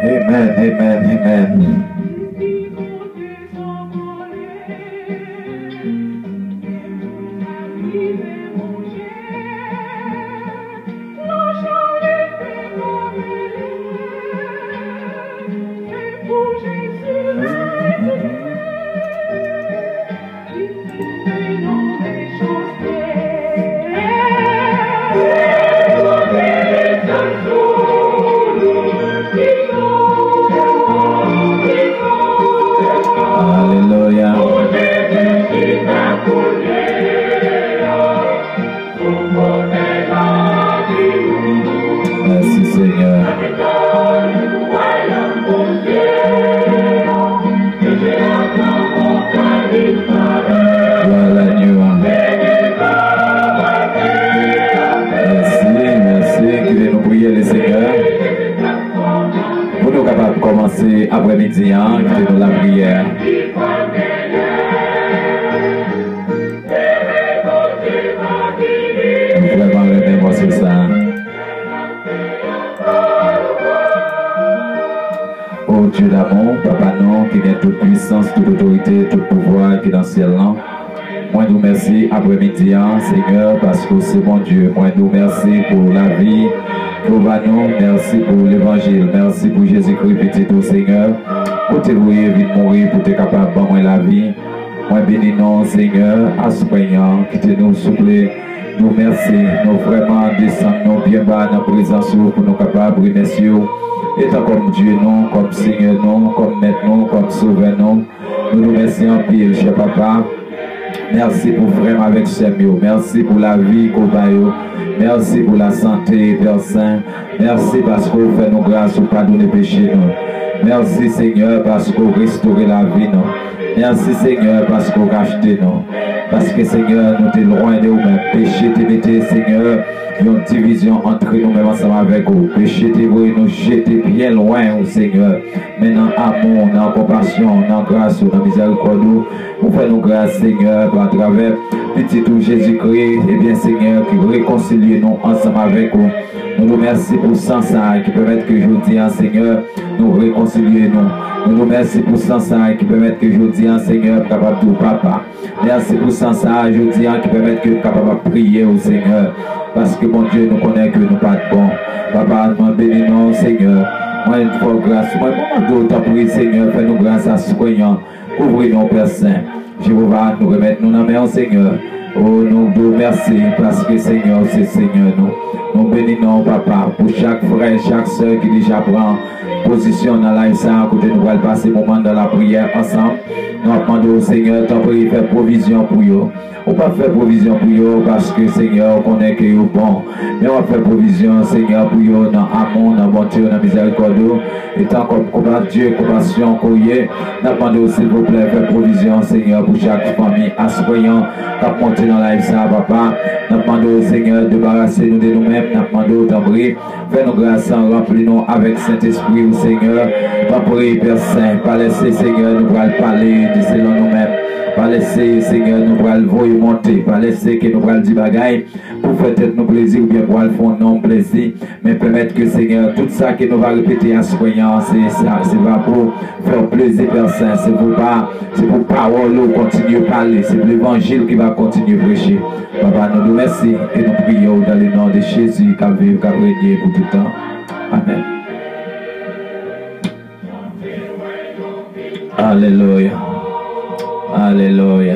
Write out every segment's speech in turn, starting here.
Amen, amen, amen. Après-midi, hein, qui est dans la prière. Vraiment, remettez-moi sur ça. Oh Dieu d'amour, Papa non, qui vient toute puissance, toute autorité, tout pouvoir qui est dans le ciel, non. Moi, nous merci après-midi, hein, Seigneur, parce que c'est mon Dieu. Moi, nous merci pour la vie. Nous merci pour l'évangile, merci pour Jésus-Christ, petit tout Seigneur. Pour te vouer, vite mourir, pour te capable de moi la vie. Moi, bénis non, Seigneur, à ce point, qui te nous souffler. Nous merci, nous vraiment descendons bien bas dans la présence pour nous capables de remercier. Étant comme Dieu, non, comme Seigneur, non, comme Maître, non, comme Sauveur, non. Nous nous remercions en pile, cher Papa. Merci pour vraiment avec Seigneur. Merci pour la vie qu'on va. Merci pour la santé, Père Saint. Merci parce que vous faites nos grâces pour pardonner les péchés. Merci Seigneur parce que vous restaurez la vie, non. Merci Seigneur parce que vous rachetez, non. Parce que Seigneur, nous sommes loin de vous-mêmes. Péché te mettez, Seigneur, une division entre nous-mêmes ensemble avec vous. Péché te voulez nous jeter bien loin, oh Seigneur. Mais dans amour, dans compassion, dans grâce, dans miséricorde, vous faites nous grâce, Seigneur, à travers petit tout Jésus-Christ, et bien Seigneur, qui réconcilie nous ensemble avec vous. Nous nous remercions pour ça qui permet que je dis, Seigneur, nous réconcilier nous. Nous nous remercions pour ça qui permet que je dis, Seigneur, capable de papa. Merci pour ça, je dis, qui permet que nous capable de prier au Seigneur. Parce que mon Dieu, nous connaît que nous pas de bon. Papa, nous bénissons, Seigneur. Moi, une fois grâce. Moi, d'autres prier, Seigneur, fais-nous grâce à ce soignant. Ouvrez-nous, Père Saint. Je vous vais nous remettre nous dans main, Seigneur. Oh, nous vous remercions parce que Seigneur, c'est Seigneur nous. Nous bénissons, Papa, pour chaque frère, chaque soeur qui déjà prend position dans la live, ça, côté nous allons passer le moment dans la prière ensemble. Nous demandons au Seigneur, t'en prie, faire provision pour eux. On va faire provision pour eux parce que Seigneur, on connaît que vous bon. Mais on va faire provision, Seigneur, pour eux dans l'amour, dans la bonté, dans la miséricorde. Et tant comme Dieu, compassion, courrier, nous demandons s'il vous plaît, faire provision, Seigneur, pour chaque famille assoyant, qui a monté dans la live, ça, Papa. Nous demandons au Seigneur, débarrasser-nous de nous-mêmes. Nous demandons, t'en prie, fais-nous grâce, remplis-nous avec Saint-Esprit, Seigneur. T'en prie, Père Saint, pas laisser, Seigneur, nous allons parler de selon nous-mêmes. Pas laisser, Seigneur, nous allons voyer monter. Pas laisser que nous allons dire bagaille pour faire tête nos plaisirs ou bien pour aller faire non plaisir. Mais permettre que, Seigneur, tout ça que nous allons répéter à ce soignant, c'est pas pour faire plaisir, Père Saint. C'est pour parole, continuer à parler. C'est pour l'évangile qui va continuer à prêcher. Papa, nous nous remercions et nous prions dans le nom de Jésus qui a vécu, qui a régné pour tout le temps. Amen. Alléluia. Alléluia.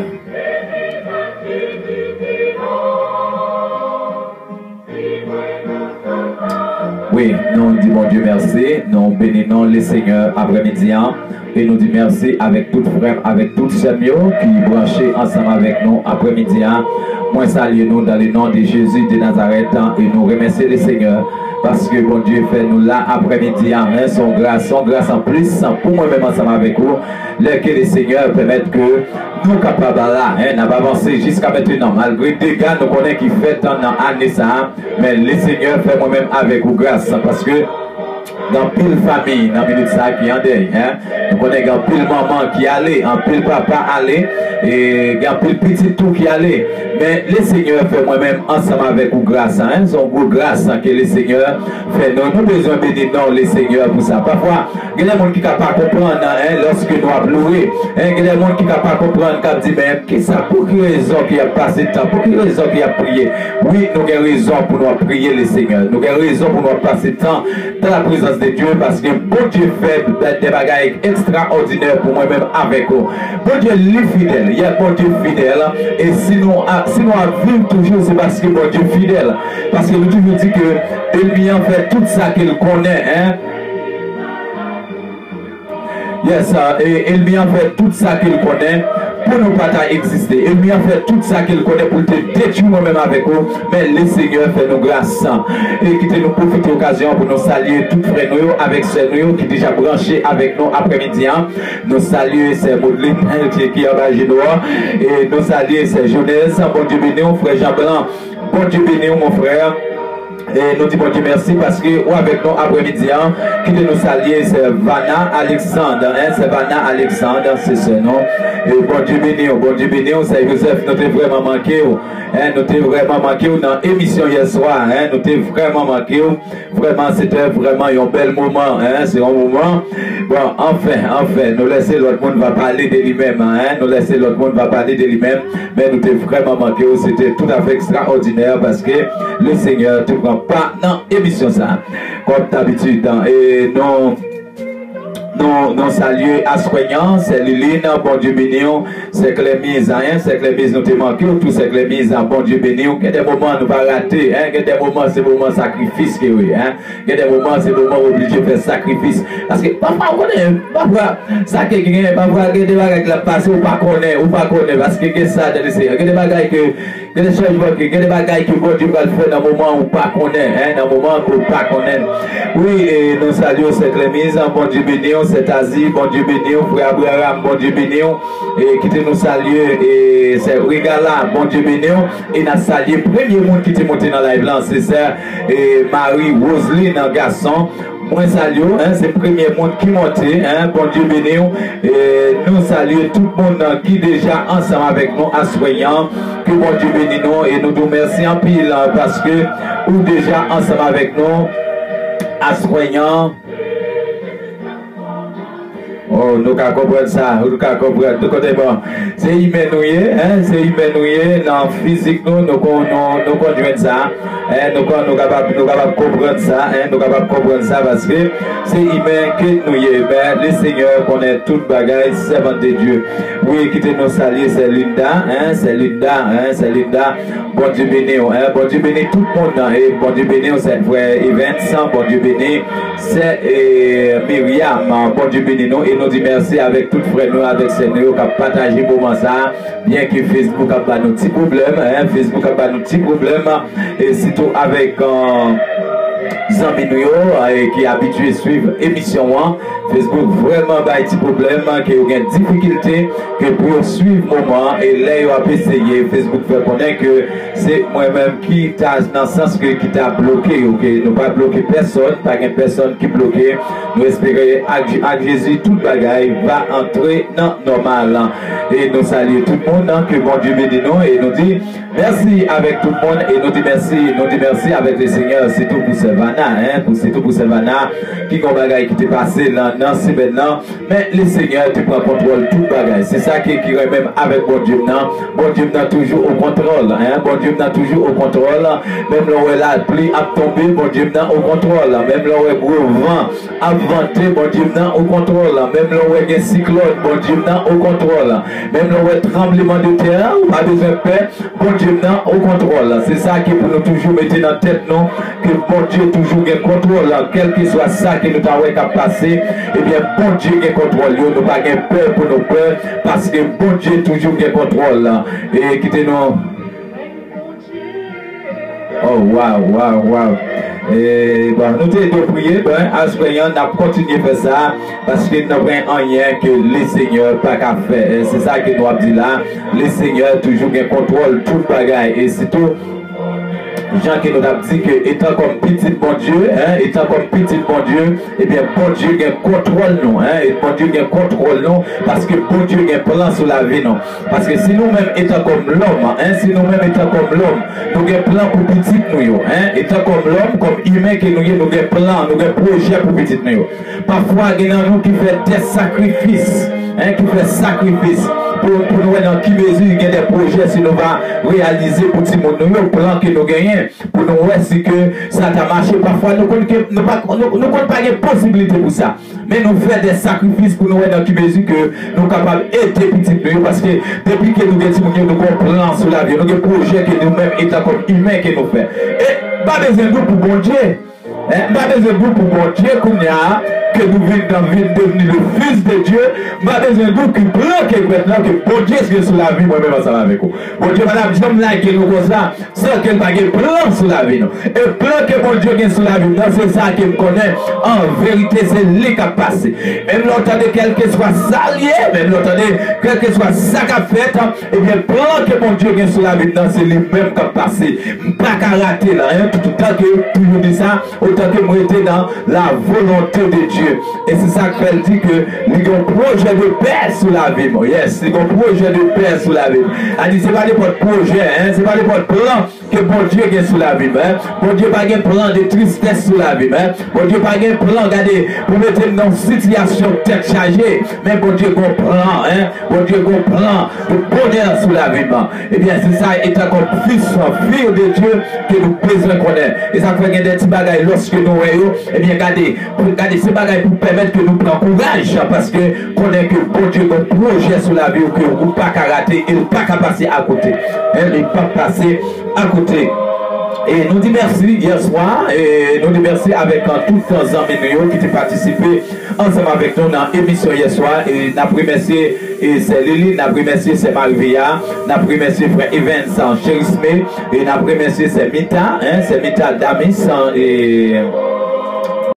Oui, nous disons bon Dieu merci, nous bénissons le Seigneur après-midi et nous disons merci avec tout frère, avec tout Samuel qui branchent ensemble avec nous après-midi. Moi salue nous dans le nom de Jésus de Nazareth et nous remercions le Seigneur parce que bon Dieu fait nous là après-midi son grâce en plus pour moi-même ensemble avec vous, que le Seigneur permette que nous capables là, n'a pas avancé jusqu'à maintenant, malgré des dégâts nous connaissons qui fait dans l'année ça, mais le Seigneur fait moi-même avec vous grâce parce que dans pile famille, dans minute ça qui en deuil, nous connaissons un pile maman qui allait, un pile papa allait, et un pile petit tout qui allait. Mais le Seigneur fait moi-même ensemble avec vous grâce, son goût grâce que le Seigneur fait. Nous avons besoin de bénir le Seigneur pour ça. Parfois, il y a des gens qui ne peuvent pas comprendre lorsque nous avons pleuré. Il y a des gens qui ne peuvent pas comprendre quand dit, mais qu'est-ce que ça, pour quelle raison qu'il a passé le temps, pour quelle raison qu'il a prié. Oui, nous avons raison pour nous prier le Seigneur. Nous avons raison pour nous passer le temps dans la présence de Dieu parce que bon Dieu fait des bagailles extraordinaires pour moi-même avec vous. Bon Dieu est fidèle, il y a bon Dieu fidèle et sinon vivre toujours c'est parce que bon Dieu est fidèle. Parce que nous toujours dit que lui en fait tout ça qu'il connaît. Yes, et il lui en fait tout ça qu'il connaît pour ne pas exister. Il lui en fait tout ça qu'il connaît pour te détruire moi-même avec vous. Mais le Seigneur fait nos grâces. Et qui nous profite de l'occasion pour nous saluer toutes frères nous avec ceux nous qui déjà branchés avec nous après-midi. Nous saluer ces Maudeline qui est en bas et nous saluer ces jeunesse. Bon Dieu béni, frère Jean Blanc. Bon Dieu béni, mon frère. Et nous disons bon Dieu merci parce que ou avec nous après-midi, qui de nous saluer, c'est Vanna Alexandre, c'est Vanna Alexandre, c'est ce nom. Et bon Dieu béni, c'est Joseph, nous t'avons vraiment manqué, nous t'avons vraiment manqué dans l'émission hier soir, nous t'avons vraiment manqué, vraiment c'était vraiment un bel moment, c'est un moment. Bon, enfin, nous laisser l'autre monde va parler de lui-même, nous laisser l'autre monde va parler de lui-même, mais nous t'avons vraiment manqué, c'était tout à fait extraordinaire parce que le Seigneur te prend pas dans l'émission ça comme d'habitude et non saluer à soignant, c'est Liline, bon Dieu béni, c'est Clémise, c'est Clémise nous te manqué, tout c'est Clémise, bon Dieu béni, il y a des moments nous va rater, il y a des moments c'est moment sacrifice que oui, il y a des moments c'est moment obligé de faire sacrifice, parce que parfois on connaît, parfois ça qui est, parfois il y a des bagages qui la passent ou pas connaît, parce que c'est ça, il y a des bagages que, il y a des changements, il y a des bagages que bon Dieu va le faire dans le moment où pas connaît, dans le moment où pas connaît, Oui, et nous saluons cette remise, bon Dieu béni, cette Asie, bon Dieu béni, frère Abraham, bon Dieu béni, et qui te nous salue, et c'est Rigala, bon Dieu béni, et nous saluons le premier monde qui te monté dans la live là, c'est ça, et Marie Roseline, un garçon. Moi salue, hein, c'est le premier monde qui monte, hein, bon Dieu béni, et nous saluons tout le monde qui déjà ensemble avec nous, à soignant, que bon Dieu béni nous, et nous nous remercions en pile, parce que, ou déjà ensemble avec nous, à soignant. Oh, nous avons compris ça, nous avons compris. C'est humanoïde, hein, c'est humanoïde, dans physique, nous conduisons ça, hein, nous capables comprendre ça, hein, nous capables comprendre ça parce que c'est humain que nous y est, mais le Seigneur connaît toute bagaille, servant de Dieu. Oui, quittez nos saluer, c'est Linda, hein, c'est Linda, hein, c'est Linda. Bon Dieu béni, hein, bon Dieu béni tout le monde, hein, et bon Dieu béni, c'est frère Vincent, bon Dieu béni, c'est Myriam, bon Dieu béni, nous, et nous disons merci avec tout frère nous, avec ces nous qui ont partagé pour moi ça, bien que Facebook a pas nos petits problèmes, hein, Facebook a pas nos petits problèmes, et surtout avec Zami qui est habitué à suivre l'émission Facebook vraiment pas de problème, qui a une difficulté que pour suivre le moment et là il a essayé Facebook fait connaître que c'est moi-même qui t'a dans le sens que qui t'a bloqué, ok, nous pas bloqué personne, pas une personne qui bloqué, nous espérons avec Jésus toute bagaille va entrer dans normal et nous saluons tout le monde que bon Dieu bénisse nous et nous dit merci avec tout le monde et nous dit merci avec le Seigneur, c'est tout pour Savannah, hein, c'est tout pour Savannah qui ont bagaille qui t'est passé là dans ce maintenant, mais le Seigneur te prend contrôle tout bagaille, c'est ça qui est même avec bon Dieu maintenant, bon Dieu maintenant toujours au contrôle, hein, bon Dieu maintenant toujours au contrôle, même là où la pluie a tombé, bon Dieu maintenant au contrôle, même là où le gros vent a venté, bon Dieu maintenant au contrôle, même là où il y a un cyclone, bon Dieu maintenant au contrôle, même là où il y a un tremblement de terre, pas besoin de paix, bon Dieu maintenant au contrôle, c'est ça qui pour nous toujours mettre dans la tête, non, que bon Dieu toujours a contrôle, quel que soit ça que nous avons passé, eh bien bon Dieu a contrôle, nous n'avons pas peur pour nos peurs, parce que bon Dieu toujours a contrôle, et quittez-nous. Oh, wow. Et bon, nous devons prier, ben, à ce moment, nous avons continué à faire ça, parce que nous n'avons rien que le Seigneur pas qu'à faire. C'est ça que nous avons dit là. Le Seigneur toujours un contrôle, tout bagaille. Et c'est tout. Jean qui nous a dit que étant comme petit bon Dieu, hein, étant comme petit bon Dieu, eh bien bon Dieu a contrôle nous, hein, et bon Dieu a contrôle nous, parce que bon Dieu a un plan sur la vie, non. Parce que si nous-mêmes étant comme l'homme, hein, si nous-mêmes étant comme l'homme, nous avons un plan pour petit nous, hein, étant comme l'homme, comme humain que nous avons un plan, nous avons un projet pour petit nous. Parfois, il y a nous qui fait des sacrifices, hein, qui fait sacrifices. Pour nous voir dans quelle mesure il y a des projets si nous allons réaliser pour tout le monde, le plan que nous gagnons, pour nous voir si que ça a marché. Parfois, nous n'avons pas de possibilité pour ça. Mais nous faisons des sacrifices pour nous voir dans quelle mesure que nous sommes capables d'être petits nous, parce que depuis que nous avons un plan sur la vie, nous avons un projet que nous-mêmes, étant comme humains, que nous faisons. Et pas besoin de nous pour bon Dieu. Pas besoin de nous pour bon Dieu que nous venons devenir le Fils de Dieu. Pas besoin de nous qui bloque maintenant que bon Dieu est sur la vie, moi-même ensemble avec vous. Bon Dieu, madame, je me like nous comme ça, sans qu'elle n'ait pas plan sur la vie. Et plan que bon Dieu est sur la vie, c'est ça qu'il me connaît. En vérité, c'est lui qui a passé. Même l'entendez, quel que soit ça lié, même l'entendez, quel que soit ça qu'a fait, et bien, plan que bon Dieu est sur la vie, c'est lui-même qui a passé. Pas qu'à rater là, hein, tout le temps que toujours dit ça, autant que moi j'étais dans la volonté de Dieu. Et c'est ça qu'elle dit que il y a un projet de paix sur la vie. Yes, il y a un projet de paix sur la vie. Elle dit, c'est pas votre projet, hein, c'est pas votre plan que bon Dieu est sur la vie. Hein. Bon Dieu n'a pas un plan de tristesse sur la vie. Hein. Bon Dieu n'a pas un plan, regardez, pour mettre dans une situation tête chargée. Mais bon Dieu comprend, hein. Bon Dieu comprend le bonheur sur la vie. Et bien, c'est ça, étant comme fils, fille de Dieu, que nous besoin connaître. Et ça fait des petits bagailles lorsque nous voyons, et bien, regardez ces bagailles pour permettre que nous prenions courage, parce que connaît que bon Dieu a un projet sur la vie, que nous ne pas qu'à rater, et nous ne pas qu'à passer à côté. Il n'est pas passer à côté. Et nous disons merci hier soir, et nous disons merci avec tous les amis qui ont participé ensemble avec nous dans l'émission hier soir. Et nous avons remercié c'est Lily, nous avons remercié c'est Marivia, nous avons remercié frère Evans, Chérisme, et nous avons remercié c'est Mita, hein, c'est Mita Damis, et